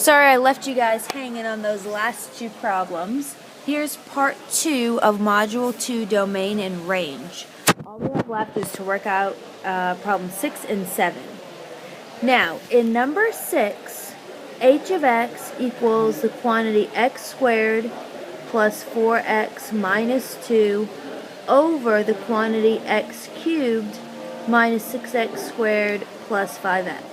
Sorry I left you guys hanging on those last two problems. Here's part 2 of Module 2, Domain and Range. All we have left is to work out problem 6 and 7. Now, in number 6, h of x equals the quantity x squared plus 4x minus 2 over the quantity x cubed minus 6x squared plus 5x.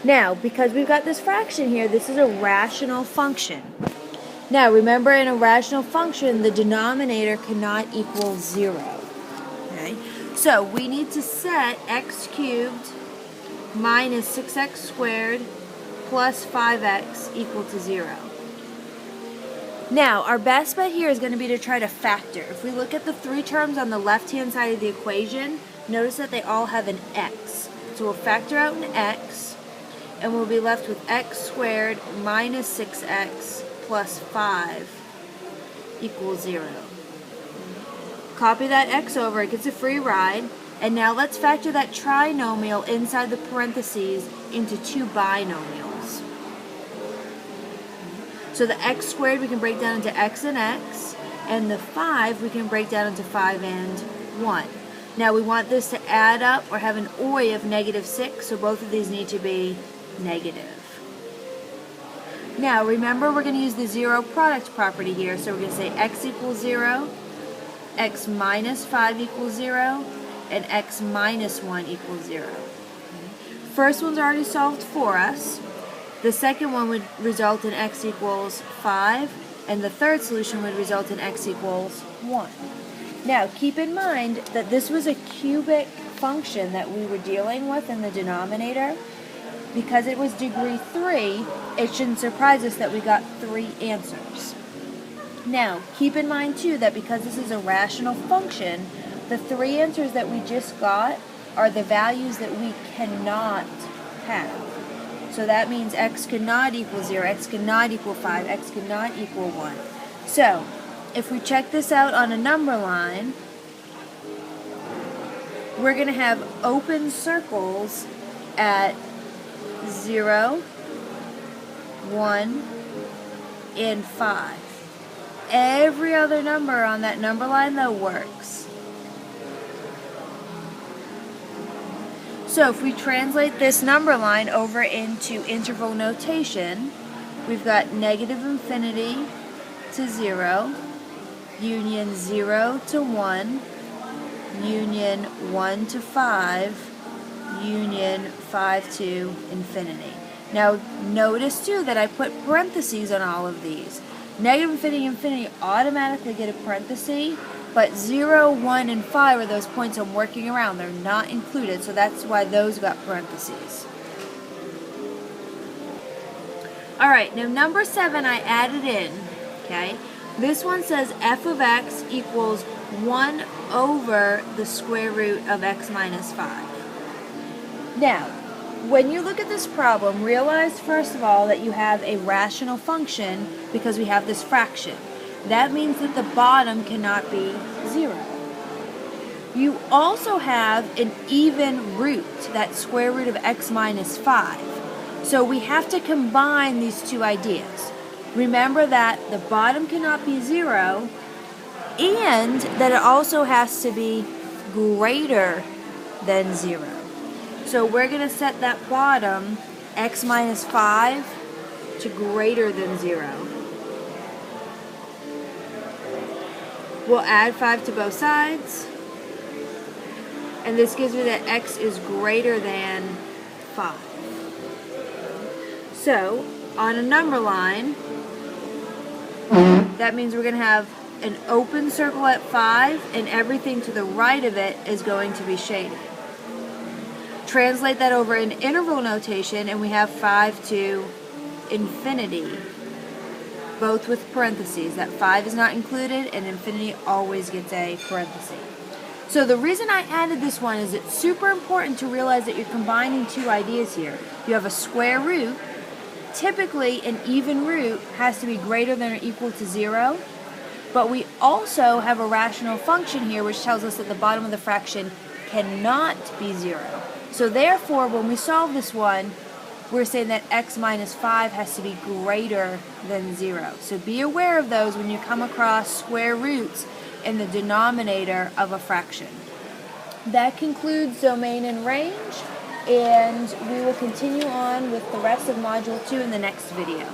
Now, because we've got this fraction here, this is a rational function. Now, remember, in a rational function, the denominator cannot equal 0. Okay? So, we need to set x cubed minus 6x squared plus 5x equal to 0. Now, our best bet here is going to be to try to factor. If we look at the three terms on the left-hand side of the equation, notice that they all have an x. So we'll factor out an x, and we'll be left with x squared minus 6x plus 5 equals 0. Copy that x over, it gets a free ride. And now let's factor that trinomial inside the parentheses into two binomials. So the x squared we can break down into x and x, and the 5 we can break down into 5 and 1. Now we want this to add up or have an OI of -6, so both of these need to be negative. Now remember, we're going to use the zero product property here, so we're going to say x equals 0, x minus 5 equals 0, and x minus 1 equals 0. First one's already solved for us. The second one would result in x equals 5, and the third solution would result in x equals 1. Now keep in mind that this was a cubic function that we were dealing with in the denominator. Because it was degree 3, it shouldn't surprise us that we got 3 answers. Now, keep in mind too that because this is a rational function, the 3 answers that we just got are the values that we cannot have. So that means x cannot equal 0, x cannot equal 5, x cannot equal 1. So, if we check this out on a number line, we're going to have open circles at 0, 1, and 5. Every other number on that number line, though, works. So if we translate this number line over into interval notation, we've got negative infinity to 0, union 0 to 1, union 1 to 5, union 5 to infinity. Now notice too that I put parentheses on all of these. Negative infinity and infinity automatically get a parenthesis, but 0, 1, and 5 are those points I'm working around. They're not included, so that's why those got parentheses. Alright, now number 7 I added in. Okay, this one says f of x equals 1 over the square root of x minus 5. Now, when you look at this problem, realize first of all that you have a rational function because we have this fraction. That means that the bottom cannot be 0. You also have an even root, that square root of x minus 5. So we have to combine these two ideas. Remember that the bottom cannot be 0 and that it also has to be greater than 0. So we're going to set that bottom, x minus 5, to greater than 0. We'll add 5 to both sides. And this gives me that x is greater than 5. So, on a number line, that means we're going to have an open circle at 5, and everything to the right of it is going to be shaded. Translate that over in interval notation, and we have 5 to infinity, both with parentheses. That 5 is not included, and infinity always gets a parenthesis. So the reason I added this one is it's super important to realize that you're combining two ideas here. You have a square root. Typically, an even root has to be greater than or equal to 0, but we also have a rational function here which tells us that the bottom of the fraction cannot be 0. So therefore, when we solve this one, we're saying that x minus 5 has to be greater than 0. So be aware of those when you come across square roots in the denominator of a fraction. That concludes domain and range, and we will continue on with the rest of Module 2 in the next video.